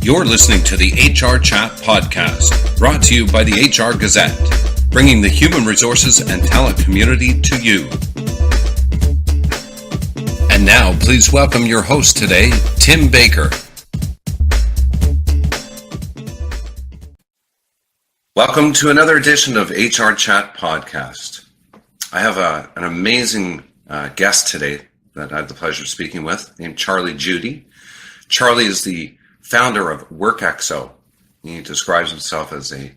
You're listening to the HR Chat Podcast, brought to you by the HR Gazette, bringing the human resources and talent community to you. And now, please welcome your host today, Tim Baker. Welcome to another edition of HR Chat Podcast. I have an amazing guest today that I have the pleasure of speaking with, named Charlie Judy. Charlie is the founder of HRchat. He describes himself as a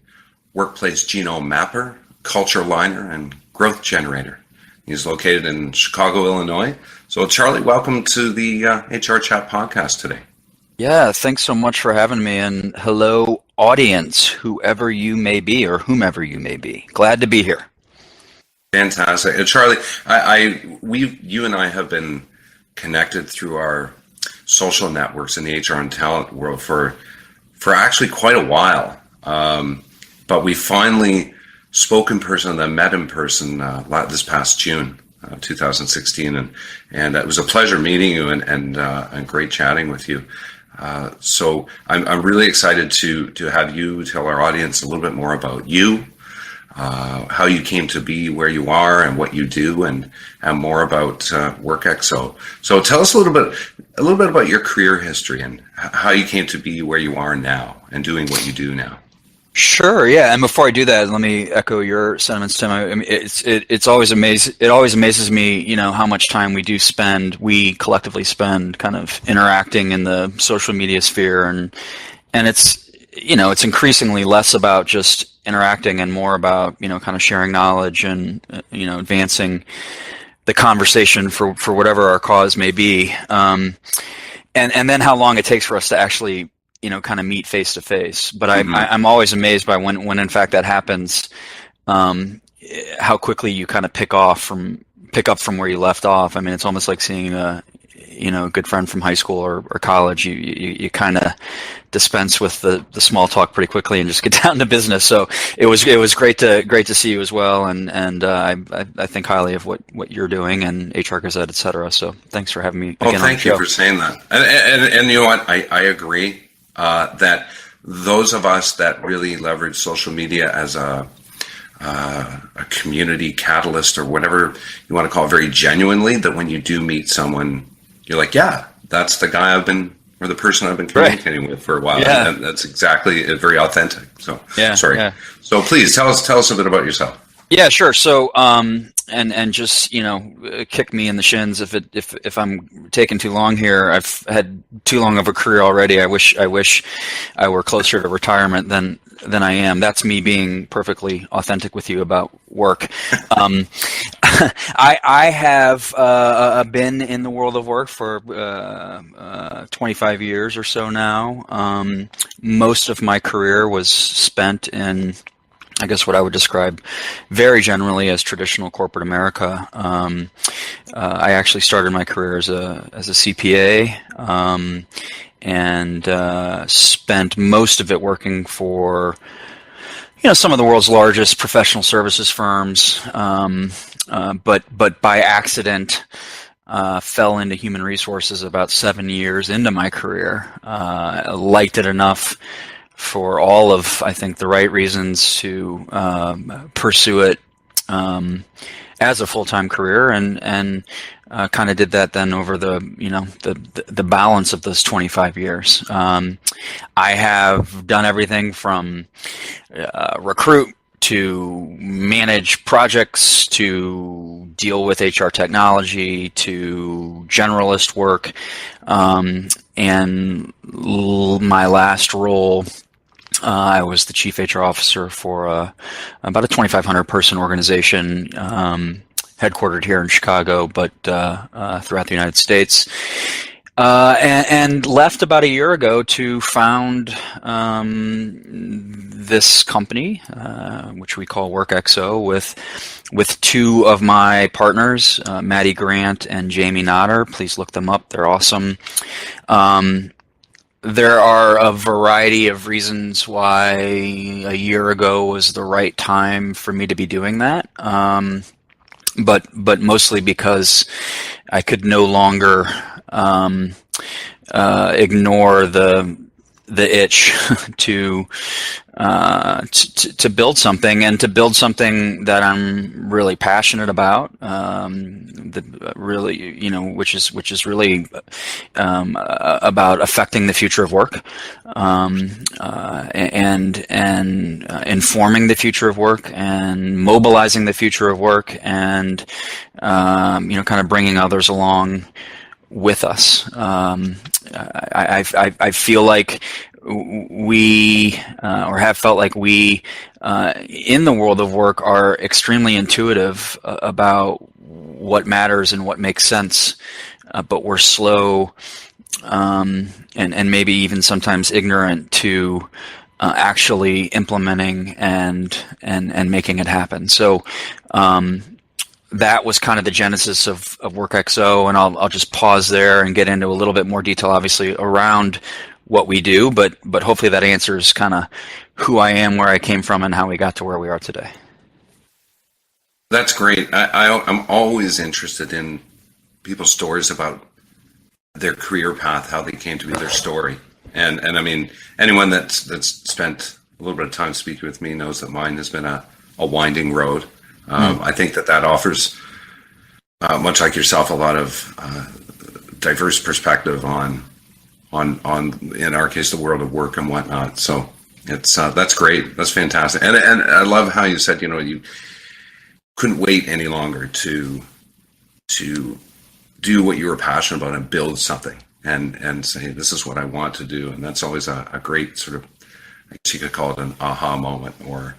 workplace genome mapper, culture liner, and growth generator. He's located in Chicago, Illinois. So, Charlie, welcome to the HR Chat Podcast today. Yeah, thanks so much for having me, and hello, audience, whoever you may be or whomever you may be. Glad to be here. Fantastic. Charlie, you and I have been connected through our social networks in the HR and talent world for actually quite a while. But we finally spoke in person and then met in person this past June, 2016. And it was a pleasure meeting you and great chatting with you. So I'm really excited to have you tell our audience a little bit more about you, how you came to be where you are and what you do, and more about HRchat. So tell us a little bit about your career history and how you came to be where you are now and doing what you do now. Sure, yeah. And before I do that, let me echo your sentiments, Tim. I mean, it always amazes me, how much time we collectively spend kind of interacting in the social media sphere, and it's increasingly less about just interacting and more about, kind of sharing knowledge and, advancing the conversation for whatever our cause may be. And then how long it takes for us to actually, kind of meet face to face. But I'm always amazed by when in fact that happens, how quickly you kind of pick up from where you left off. I mean, it's almost like seeing a good friend from high school or college. You kind of dispense with the small talk pretty quickly and just get down to business. So it was great to see you as well, and I think highly of what you're doing and HR Gazette, et cetera. So thanks for having me again. Well, thank you for saying that. And you know what? I agree that those of us that really leverage social media as a community catalyst or whatever you want to call it, very genuinely, that when you do meet someone, you're like, yeah, that's the guy or the person I've been communicating with for a while. Yeah. And that's exactly very authentic. So, yeah, sorry. Yeah. So please tell us a bit about yourself. Yeah, sure. So, and just kick me in the shins if I'm taking too long here. I've had too long of a career already. I wish I were closer to retirement than I am. That's me being perfectly authentic with you about work. I have been in the world of work for 25 years or so now. Most of my career was spent in, I guess, what I would describe very generally as traditional corporate America. I actually started my career as a CPA, and spent most of it working for some of the world's largest professional services firms, but by accident fell into human resources about 7 years into my career. Liked it enough for all of, I think, the right reasons to pursue it as a full-time career, and kind of did that then over the balance of those 25 years. I have done everything from recruit to manage projects to deal with HR technology to generalist work, and my last role, I was the chief HR officer for about a 2,500 person organization, headquartered here in Chicago, but throughout the United States. And left about a year ago to found this company, which we call HRchat, with two of my partners, Maddie Grant and Jamie Notter. Please look them up; they're awesome. There are a variety of reasons why a year ago was the right time for me to be doing that. But mostly because I could no longer ignore the the itch to build something, and to build something that I'm really passionate about. Which is really about affecting the future of work, and informing the future of work, and mobilizing the future of work, and kind of bringing others along with us. I feel like we, or have felt like we, in the world of work, are extremely intuitive about what matters and what makes sense, but we're slow, and maybe even sometimes ignorant to actually implementing and making it happen. So that was kind of the genesis of WorkXO, and I'll just pause there and get into a little bit more detail, obviously, around what we do, but hopefully that answers kind of who I am, where I came from, and how we got to where we are today. That's great. I'm always interested in people's stories about their career path, how they came to be, their story. And I mean, anyone that's spent a little bit of time speaking with me knows that mine has been a winding road. I think that offers, much like yourself, a lot of diverse perspective on in our case the world of work and whatnot. So it's that's great. That's fantastic. And I love how you said, you couldn't wait any longer to do what you were passionate about and build something and say, this is what I want to do. And that's always a great sort of, I guess you could call it an aha moment, or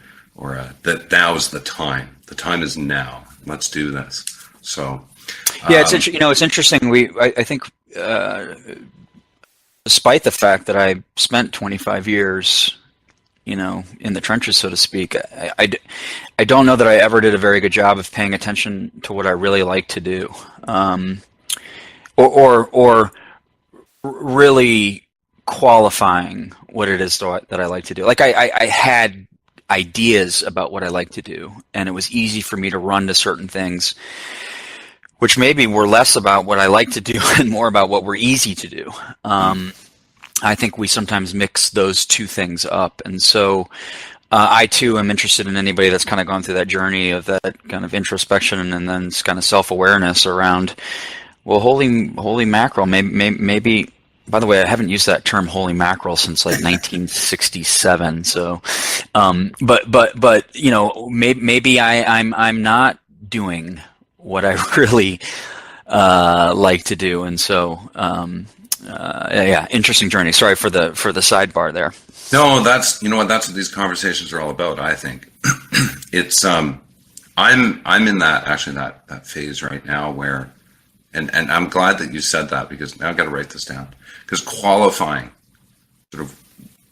that now's the time. The time is now. Let's do this. So yeah, it's interesting. I think despite the fact that I spent 25 years, in the trenches, so to speak, I don't know that I ever did a very good job of paying attention to what I really like to do, or really qualifying what it is that I like to do. Like I had ideas about what I like to do, and it was easy for me to run to certain things, which maybe were less about what I like to do and more about what were easy to do. I think we sometimes mix those two things up, and so I too am interested in anybody that's kind of gone through that journey of that kind of introspection and then kind of self-awareness around, well, holy mackerel, maybe. By the way, I haven't used that term "holy mackerel" since like 1967. So, but maybe I'm not doing what I really like to do, and so yeah, interesting journey. Sorry for the sidebar there. No, that's what these conversations are all about. I think it's I'm in that phase right now where, and I'm glad that you said that, because now I've got to write this down, because qualifying sort of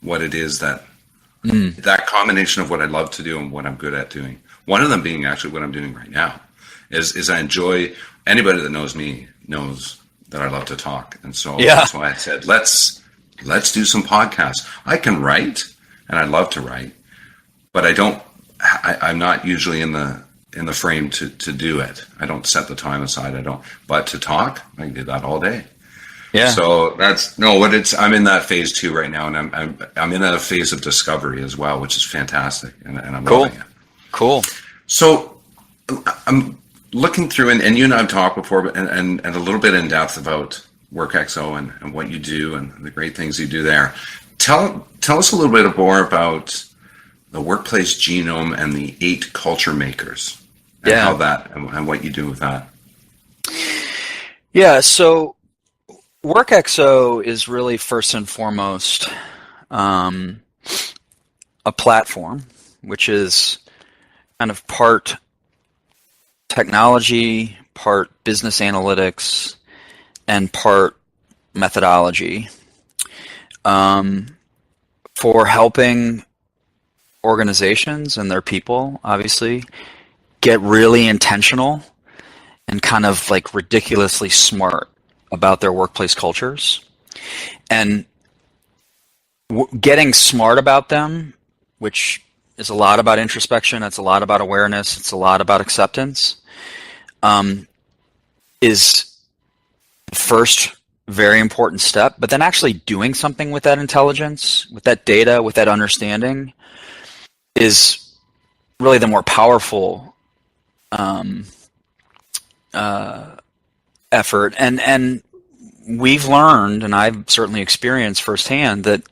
what it is that that combination of what I love to do and what I'm good at doing. One of them being actually what I'm doing right now is I enjoy, anybody that knows me knows that I love to talk. And so that's why I said, let's do some podcasts. I can write and I love to write, but I'm not usually in the frame to do it. I don't set the time aside. But to talk, I can do that all day. Yeah. So I'm in that phase too right now, and I'm in a phase of discovery as well, which is fantastic, and I'm loving it. Cool. So I'm looking through, and you and I have talked before, but and a little bit in depth about WorkXO and what you do and the great things you do there. Tell us a little bit more about the workplace genome and the 8 culture makers, and how that and what you do with that. Yeah. So WorkXO is really first and foremost a platform, which is kind of part technology, part business analytics, and part methodology, for helping organizations and their people, obviously, get really intentional and kind of like ridiculously smart about their workplace cultures, and getting smart about them, which is a lot about introspection, it's a lot about awareness, it's a lot about acceptance, is the first very important step, but then actually doing something with that intelligence, with that data, with that understanding is really the more powerful effort. And we've learned, and I've certainly experienced firsthand, that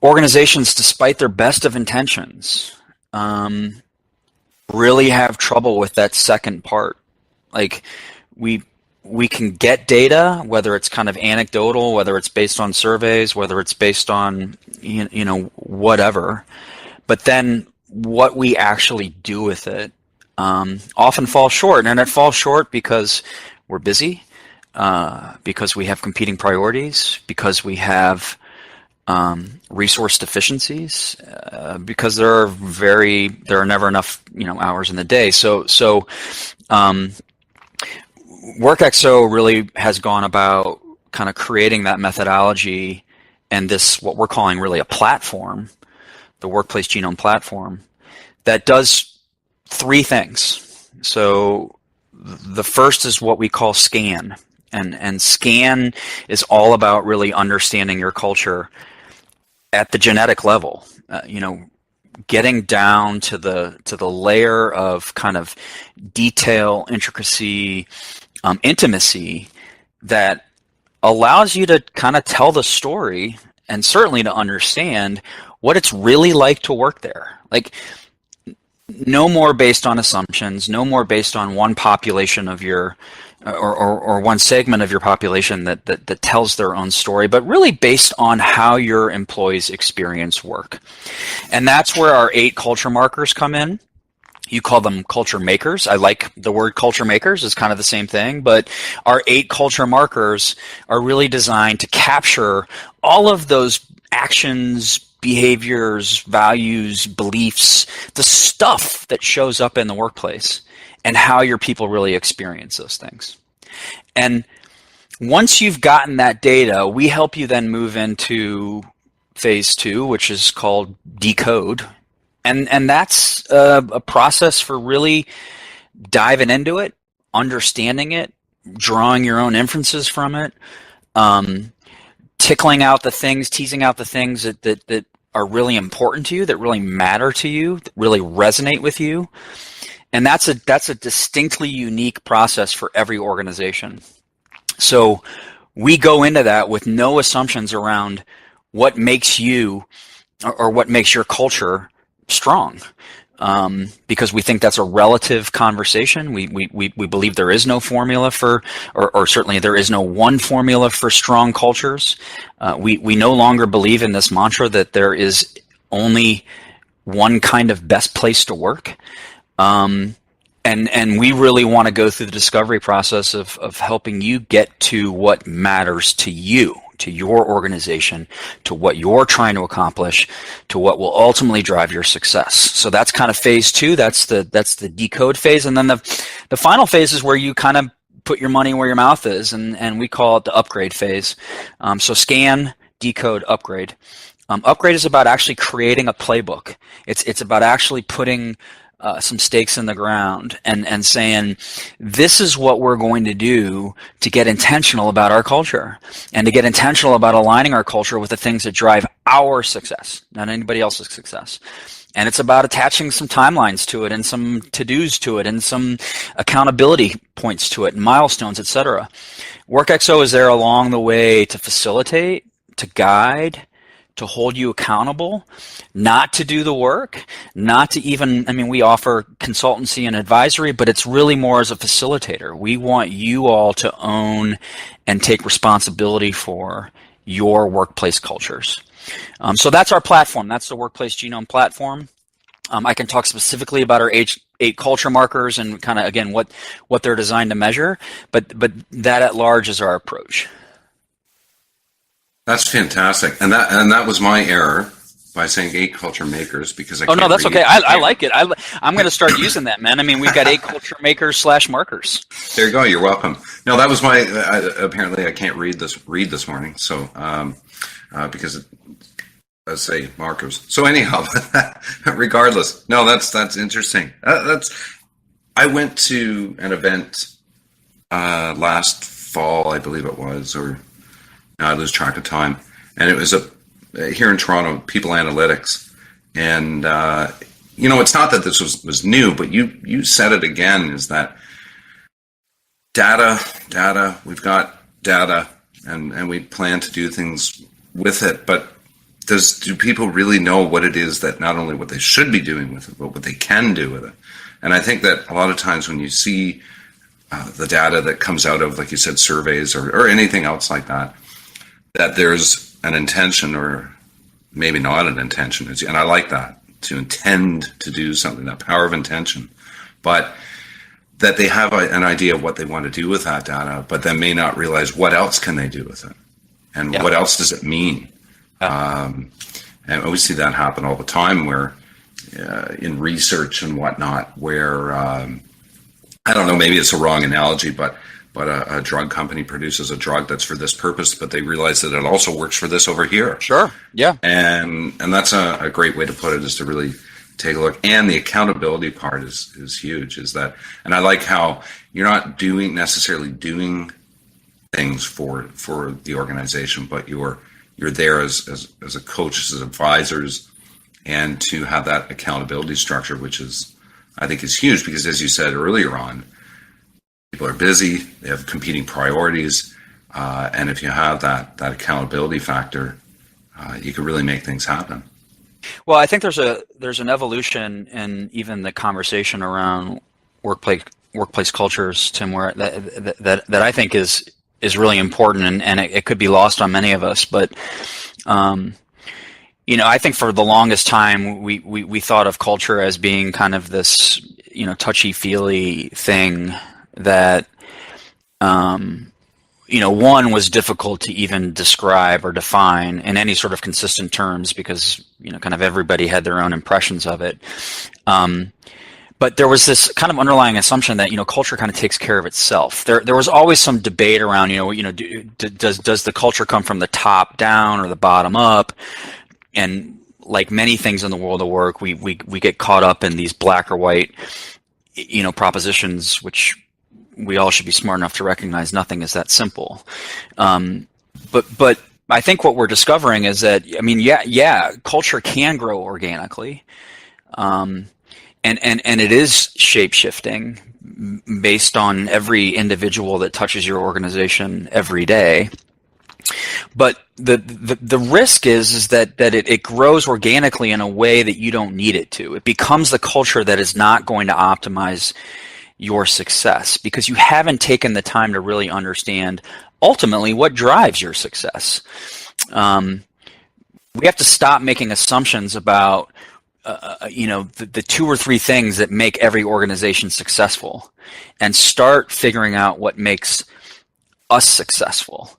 organizations, despite their best of intentions, really have trouble with that second part. Like we can get data, whether it's kind of anecdotal, whether it's based on surveys, whether it's based on whatever, but then what we actually do with it often falls short, and it falls short because we're busy, because we have competing priorities, because we have resource deficienxies, because there are never enough hours in the day. So WorkXO really has gone about kind of creating that methodology and this, what we're calling really a platform, the Workplace Genome Platform, that does three things. So the first is what we call SCAN, and SCAN is all about really understanding your culture at the genetic level. Getting down to the layer of kind of detail, intricacy, intimacy that allows you to kind of tell the story, and certainly to understand what it's really like to work there. Like, no more based on assumptions, no more based on one population of your or one segment of your population that tells their own story, but really based on how your employees experience work. And that's where our 8 culture markers come in. You call them culture makers. I like the word culture makers. It's kind of the same thing, but our 8 culture markers are really designed to capture all of those actions, behaviors, values, beliefs, the stuff that shows up in the workplace, and how your people really experience those things. And once you've gotten that data, we help you then move into phase 2, which is called decode. And that's a process for really diving into it, understanding it, drawing your own inferences from it, teasing out the things that are really important to you, that really matter to you, that really resonate with you. And that's a distinctly unique process for every organization. So we go into that with no assumptions around what makes you or what makes your culture strong, because we think that's a relative conversation. We believe there is no formula for, or certainly there is no one formula for strong cultures. We no longer believe in this mantra that there is only one kind of best place to work. And we really want to go through the discovery process of helping you get to what matters to you, to your organization, to what you're trying to accomplish, to what will ultimately drive your success. So that's kind of phase 2. That's the decode phase. And then the final phase is where you kind of put your money where your mouth is, and we call it the upgrade phase. So scan, decode, upgrade. Upgrade is about actually creating a playbook. It's about actually putting some stakes in the ground and saying, this is what we're going to do to get intentional about our culture, and to get intentional about aligning our culture with the things that drive our success, not anybody else's success. And it's about attaching some timelines to it, and some to-dos to it, and some accountability points to it, and milestones, etc. WorkXO is there along the way to facilitate, to guide, to hold you accountable, not to do the work, not to even, we offer consultancy and advisory, but it's really more as a facilitator. We want you all to own and take responsibility for your workplace cultures. So that's our platform. That's the Workplace Genome Platform. I can talk specifically about our 8 culture markers and kind of, again, what they're designed to measure, but that at large is our approach. That's fantastic, and that was my error by saying 8 culture makers, because I can't no, that's read. okay. I like it. I'm going to start using that, man. We've got 8 culture makers / markers. There you go. You're welcome. No, that was my. Apparently, I can't read this morning. So because let's say markers. So anyhow, regardless, no, that's interesting. I went to an event last fall, I believe it was, or now I lose track of time. And it was here in Toronto, People Analytics. And, it's not that this was new, but you said it again, is that data, we've got data, and we plan to do things with it, but do people really know what it is, that not only what they should be doing with it, but what they can do with it? And I think that a lot of times when you see the data that comes out of, like you said, surveys or anything else like that, that there's an intention, or maybe not an intention, and I like that, to intend to do something, that power of intention, but that they have an idea of what they want to do with that data, but then may not realize what else can they do with it, and what else does it mean. And we see that happen all the time, where in research and whatnot, where I don't know, maybe it's a wrong analogy, but a drug company produces a drug that's for this purpose, but they realize that it also works for this over here. Sure. Yeah. And that's a great way to put it, is to really take a look. And the accountability part is huge, is that, and I like how you're not necessarily doing things for the organization, but you're there as a coach, as advisors, and to have that accountability structure, which is, I think, is huge, because as you said earlier on, people are busy, they have competing priorities, and if you have that accountability factor, you can really make things happen. Well, I think there's an evolution in even the conversation around workplace cultures, Tim, where that I think is really important, and it could be lost on many of us. But I think for the longest time we thought of culture as being kind of this touchy-feely thing that one was difficult to even describe or define in any sort of consistent terms, because kind of everybody had their own impressions of it. But there was this kind of underlying assumption that culture kind of takes care of itself. There was always some debate around does the culture come from the top down or the bottom up? And like many things in the world of work, we get caught up in these black or white propositions, which we all should be smart enough to recognize nothing is that simple. But I think what we're discovering is that, culture can grow organically. And it is shape-shifting based on every individual that touches your organization every day. But the risk is that it grows organically in a way that you don't need it to. It becomes the culture that is not going to optimize your success, because you haven't taken the time to really understand ultimately what drives your success. We have to stop making assumptions about the two or three things that make every organization successful, and start figuring out what makes us successful.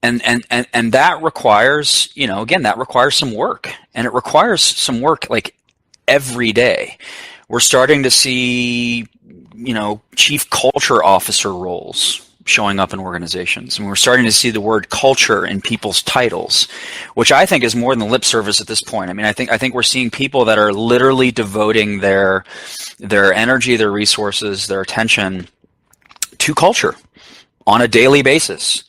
And that requires, that requires some work, and it requires some work like every day. We're starting to see, chief culture officer roles showing up in organizations, and we're starting to see the word culture in people's titles, which I think is more than lip service at this point. I think we're seeing people that are literally devoting their energy, their resources, their attention to culture on a daily basis.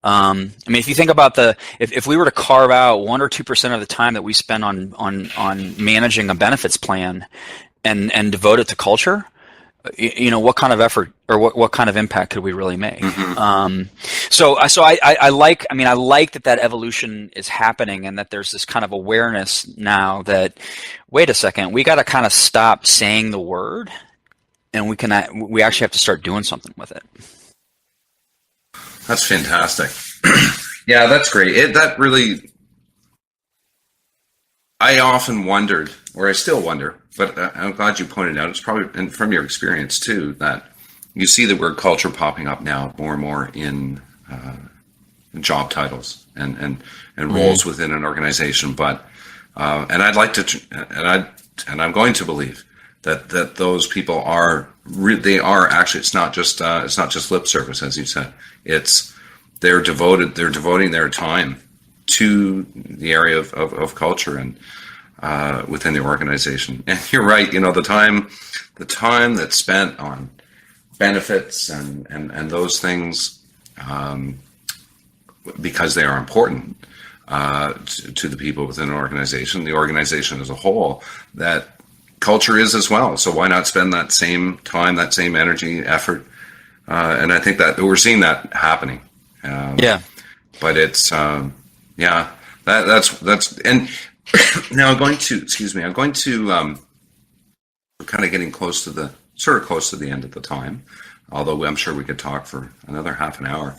If you think about if we were to carve out 1 or 2% of the time that we spend on managing a benefits plan and devote it to culture, what kind of effort or what kind of impact could we really make? Mm-hmm. So I like that evolution is happening, and that there's this kind of awareness now that, wait a second, we got to kind of stop saying the word, and we actually have to start doing something with it. That's fantastic. Yeah, that's great. That really, I often wondered, or I still wonder, but I'm glad you pointed out, it's probably, and from your experience too, that you see the word culture popping up now more and more in job titles and roles within an organization. But and I'd like to, and I'm going to believe that those people are actually, it's not just lip service, as you said. They're devoting their time to the area of culture and within the organization. And you're right, the time that's spent on benefits and those things because they are important to the people within an organization, the organization as a whole, that culture is as well. So why not spend that same time, that same energy, effort? And I think that we're seeing that happening. But it's that's and now I'm going to we're kind of getting close to the end of the time, although I'm sure we could talk for another half an hour.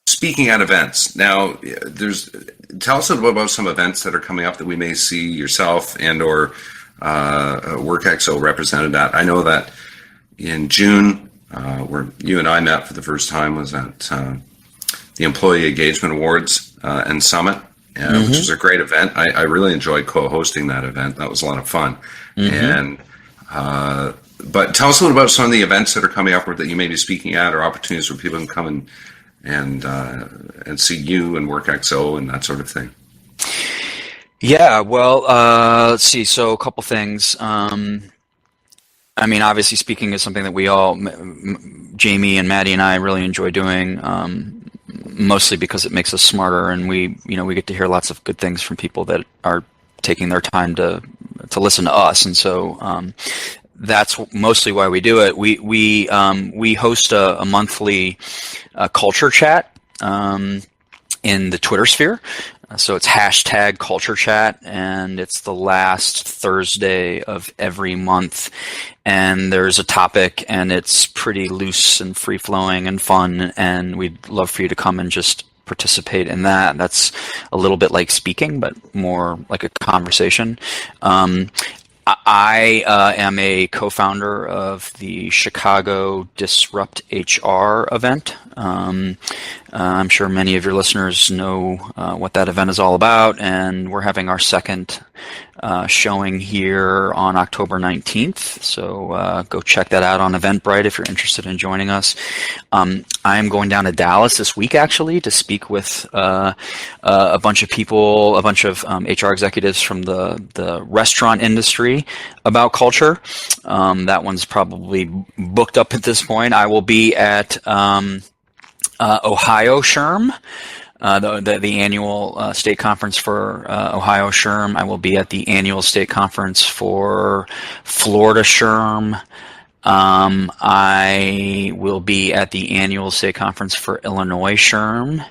Speaking at events, now tell us a little about some events that are coming up that we may see yourself and or WorkXO represented at. I know that in June, where you and I met for the first time was at the Employee Engagement Awards and Summit, which was a great event. I really enjoyed co-hosting that event. That was a lot of fun. And but tell us a little about some of the events that are coming up or that you may be speaking at, or opportunities where people can come and see you and WorkXO and that sort of thing. Yeah, well, let's see. So a couple things. I mean, obviously, speaking is something that we all, Jamie and Maddie and I, really enjoy doing. Mostly because it makes us smarter, and we get to hear lots of good things from people that are taking their time to listen to us, and so that's mostly why we do it. We host a monthly culture chat in the Twitter sphere. So it's hashtag culture chat, and it's the last Thursday of every month. And there's a topic, and it's pretty loose and free flowing and fun. And we'd love for you to come and just participate in that. That's a little bit like speaking, but more like a conversation. I am a co-founder of the Chicago Disrupt HR event. I'm sure many of your listeners know what that event is all about, and we're having our second showing here on October 19th. So go check that out on Eventbrite if you're interested in joining us. I am going down to Dallas this week, actually, to speak with a bunch of people, a bunch of HR executives from the restaurant industry about culture. That one's probably booked up at this point. I will be at Ohio SHRM, the annual state conference for Ohio SHRM. I will be at the annual state conference for Florida SHRM. I will be at the annual state conference for Illinois SHRM.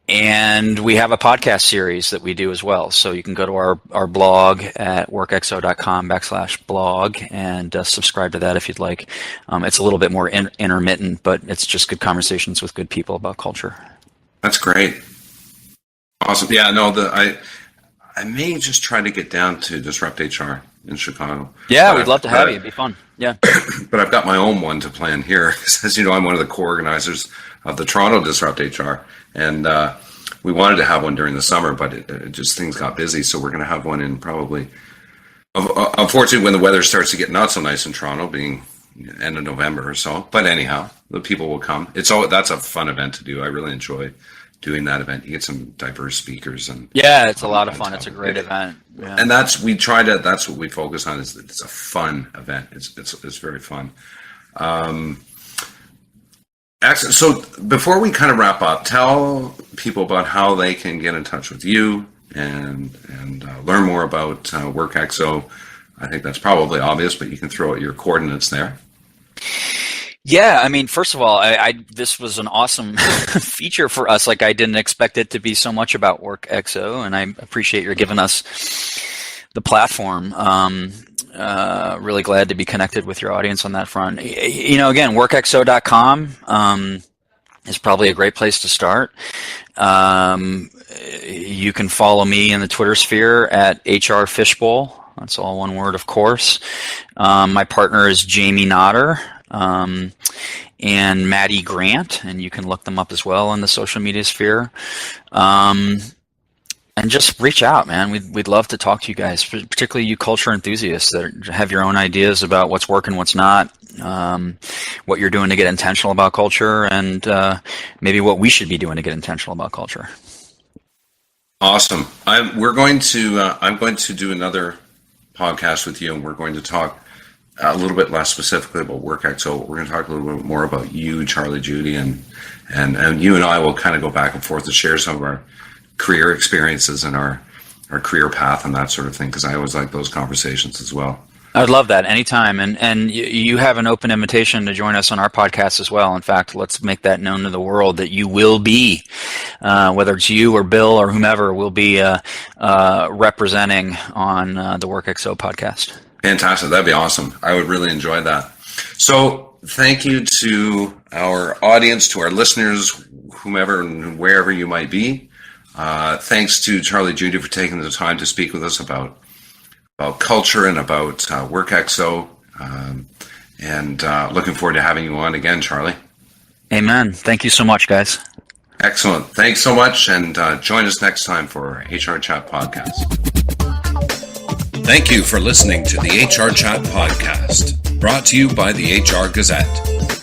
And we have a podcast series that we do as well. So you can go to our blog at workxo.com/blog and subscribe to that if you'd like. It's a little bit more intermittent, but it's just good conversations with good people about culture. That's great. Awesome. Yeah, no, I may just try to get down to Disrupt HR in Chicago. Yeah, we'd love to have you. It'd be fun. Yeah. But I've got my own one to plan here. As you know, I'm one of the co-organizers of the Toronto Disrupt HR. And we wanted to have one during the summer, but it just things got busy. So we're going to have one in probably, unfortunately, when the weather starts to get not so nice in Toronto, being end of November or so. But anyhow, the people will come. That's a fun event to do. I really enjoy doing that event. You get some diverse speakers, and yeah, it's a lot of fun. It's a great event. Yeah. And that's what we focus on. Is it's a fun event. It's very fun. Excellent. So before we kind of wrap up, tell people about how they can get in touch with you and learn more about WorkXO. I think that's probably obvious, but you can throw out your coordinates there. Yeah, I mean, first of all, this was an awesome feature for us. Like, I didn't expect it to be so much about WorkXO, and I appreciate your giving us the platform. Really glad to be connected with your audience on that front. Again, workxo.com is probably a great place to start. You can follow me in the Twitter sphere at HR Fishbowl. That's all one word, of course. My partner is Jamie Notter and Maddie Grant, and you can look them up as well in the social media sphere. And just reach out, man. We'd love to talk to you guys, particularly you culture enthusiasts that have your own ideas about what's working, what's not, what you're doing to get intentional about culture, and maybe what we should be doing to get intentional about culture. Awesome. I'm going to do another podcast with you, and we're going to talk a little bit less specifically about WorkXO. We're going to talk a little bit more about you, Charlie Judy, and you and I will kind of go back and forth to share some of our career experiences and our career path and that sort of thing, because I always like those conversations as well. I'd love that anytime. And you have an open invitation to join us on our podcast as well. In fact, let's make that known to the world that you will be, whether it's you or Bill or whomever, will be representing on the WorkXO podcast. Fantastic. That'd be awesome. I would really enjoy that. So thank you to our audience, to our listeners, whomever and wherever you might be. Thanks to Charlie Judy for taking the time to speak with us about culture and about WorkXO. And looking forward to having you on again, Charlie. Amen. Thank you so much, guys. Excellent. Thanks so much. And join us next time for HR Chat Podcast. Thank you for listening to the HR Chat Podcast, brought to you by the HR Gazette.